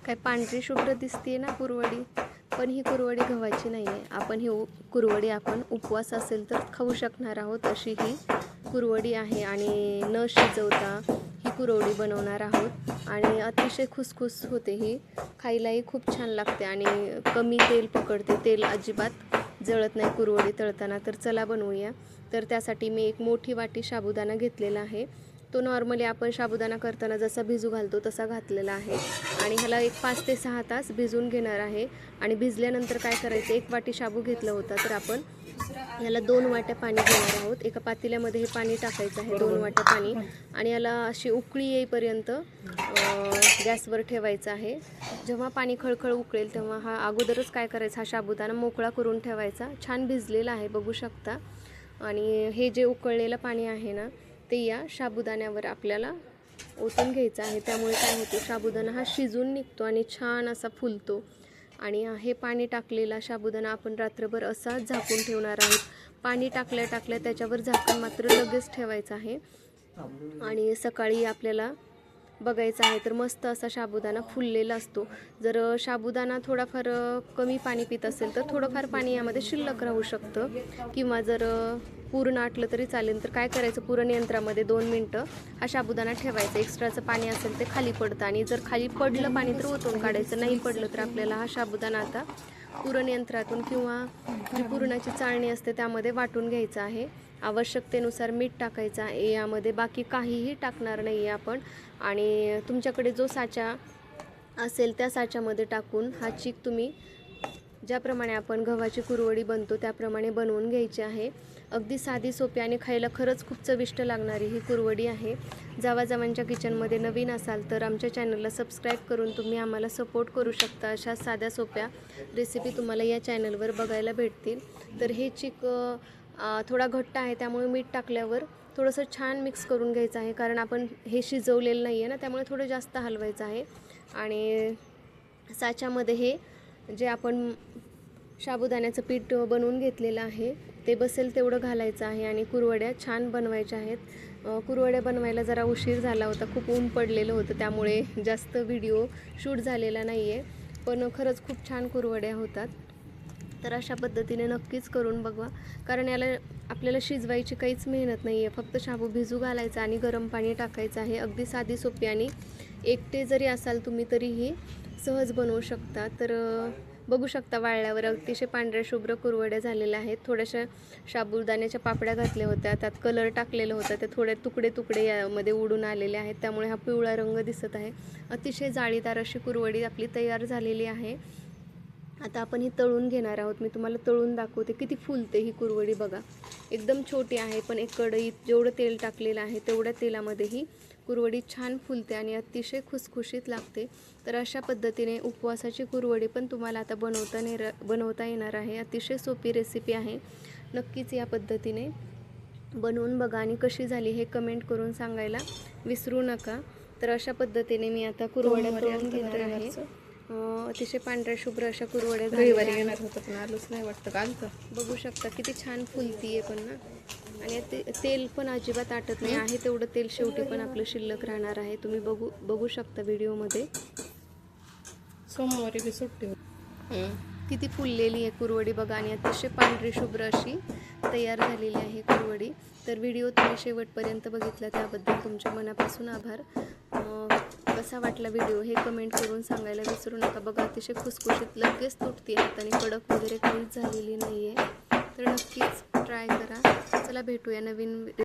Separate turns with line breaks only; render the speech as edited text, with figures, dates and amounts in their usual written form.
काय पांढरी शुभ्र दिसते ना कुरवडी, पण ही कुरवडी गव्हाची नाही आहे. आपण ही कुरवडी उपवास असेल तर खाऊ शकणार आहोत अशी ही कुरवडी आहे. आणि न शिजवता ही कुरवडी बनवणार आहोत आणि अतिशय खुसखुस होते. ही खायलाही खूप छान लागते आणि कमी तेल पकडते. तेल अजिबात जळत नाही कुरवडी तळताना. तर चला बनवूया. तर त्यासाठी मी एक मोठी वाटी साबुदाणा घेतलेला आहे. तो नॉर्मली आपण साबुदाणा करताना जसा भिजू घालतो तसा घातलेला आहे आणि ह्याला एक 5 ते 6 तास भिजून घेणार आहे. आणि भिजल्यानंतर काय करायचं, एक वाटी शाबू घेतला होता तर आपण याला 2 वाट्या पाणी घेणार आहोत. एका पातेल्यामध्ये हे पाणी टाकायचं आहे, 2 वाट्या पाणी. आणि याला अशी उकळी येईपर्यंत गॅसवर ठेवायचं आहे. जेव्हा पाणी खळखळ उकळेल तेव्हा हा अगोदरच काय करायचं, हा साबुदाणा मोकळा करून ठेवायचा. छान भिजलेला आहे बघू शकता. आणि हे जे उकळलेलं पाणी आहे ना ते या साबुदाण्यावर आपल्याला ओतून घ्यायचं आहे. त्यामुळे काय होतं, साबुदाणा हा शिजून निघतो आणि छान असा फुलतो. आणि हे पाणी टाकलेला साबुदाणा आपण रात्रभर असा झाकून ठेवणार आहोत. पाणी टाकल्या त्याच्यावर झाकण मात्र लगेच ठेवायचं आहे. आणि सकाळी आपल्याला बघायचं आहे तर मस्त असा साबुदाणा फुललेला असतो. जर साबुदाणा थोडाफार कमी पाणी पित असेल तर थोडंफार पाणी यामध्ये शिल्लक राहू शकतं. किंवा जर पूर्ण आटलं तरी चालेल. तर काय करायचं, पुरण यंत्रामध्ये 2 मिनटं हा साबुदाणा ठेवायचा. एक्स्ट्राचं पाणी असेल ते खाली पडतं आणि जर खाली पडलं पाणी तर ओतून काढायचं. नाही पडलं तर आपल्याला हा साबुदाणा आता पुरण यंत्रातून किंवा जी पुरणाची चाळणी असते त्यामध्ये वाटून घ्यायचं आहे. आवश्यकतेनुसार मीठ टाकायचं आहे यामध्ये, बाकी काहीही टाकणार नाही आहे आपण. आणि तुमच्याकडे जो साचा असेल त्या साच्यामध्ये टाकून हा चीक तुम्ही ज्याप्रमाणे आपण गव्हाची कुरवडी बनतो त्याप्रमाणे बनवून घ्यायची आहे. अगदी साधी सोपी आणि खायला खरंच खूप चविष्ट लागणारी ही कुरवडी आहे. जावाजावांच्या किचनमध्ये नवीन असाल तर आमच्या चॅनलला सबस्क्राईब करून तुम्ही आम्हाला सपोर्ट करू शकता. अशा साध्या सोप्या रेसिपी तुम्हाला या चॅनलवर बघायला भेटतील. तर हे चीक थोडा घट्ट आहे त्यामुळे मीठ टाकल्यावर थोडंसं छान मिक्स करून घ्यायचं आहे. कारण आपण हे शिजवलेलं नाही आहे ना, त्यामुळे थोडं जास्त हलवायचं आहे. आणि साच्यामध्ये हे जे आपण साबुदाण्याचं पीठ बनवून घेतलेलं आहे ते बसेल तेवढं घालायचं आहे. आणि कुरवड्या छान बनवायच्या आहेत. कुरवड्या बनवायला जरा उशीर झाला होता, खूप ऊन पडलेलं होतं त्यामुळे जास्त व्हिडिओ शूट झालेला नाही आहे. पण खरंच खूप छान कुरवड्या होतात. तर अशा पद्धतीने नक्कीच करून बघा. कारण याला आपल्याला शिजवायची काहीच मेहनत नाही आहे. फक्त शाबू भिजू घालायचा आणि गरम पाणी टाकायचं आहे. अगदी साधी सोपी आणि एकटे जरी असाल तुम्ही तरीही सहज बनवू शकता. तर बघू शकता वाळल्यावर अतिशय पांढऱ्या शुभ्र कुरवड्या झालेल्या आहेत. थोड्याशा साबुदाण्याच्या पापड्या घातल्या होत्या, त्यात कलर टाकलेला होता, ते थोडे तुकडे यामध्ये उडून आलेले आहेत त्यामुळे हा पिवळा रंग दिसत आहे. अतिशय जाळीदार अशी कुरवडी आपली तयार झालेली आहे. आता आपण ही तळून घेणार आहोत. मी तुम्हाला तळून दाखवते किती फुलते ही कुरवडी बघा. एकदम छोटी आहे पण एक कढईत जेवढं तेल टाकलेलं आहे तेवढ्या तेलामध्ये ही कुरवडी छान फुलते आणि अतिशय खुसखुशीत लागते. तर अशा पद्धतीने उपवासाची कुरवडी पण तुम्हाला आता बनवता येणार आहे. अतिशय सोपी रेसिपी आहे. नक्कीच या पद्धतीने बनवून बघा आणि कशी झाली हे कमेंट करून सांगायला विसरू नका. तर अशा पद्धतीने मी आता कुरवड्या तळून घेणार आहे. अतिशय पांढऱ्या शुभ्र अशा कुरवड्या
रविवारी येणार होतं पण आलोच नाही वाटतं काल. तर
बघू शकता किती छान फुलती आहे पण ना. आणि तेल पण अजिबात आटत नाही आहे. तेवढं तेल शेवटी पण आपलं शिल्लक राहणार आहे. तुम्ही बघू शकता व्हिडिओमध्ये.
सोमवारी बी सुट्टी होती.
किती फुललेली आहे कुरवडी बघा. आणि अतिशय पांढरी शुभ्र अशी तयार झालेली आहे कुरवडी. तर व्हिडिओ तुम्ही शेवटपर्यंत बघितला त्याबद्दल तुमच्या मनापासून आभार. कसा वाटला व्हिडिओ हे कमेंट करून सांगायला विसरू नका. बघा अतिशय खुसखुशीत लगेच तुटते आणि कडक वगैरे काहीच झालेली नाही आहे. तर नक्कीच ट्राय करा. चला भेटूया नवीन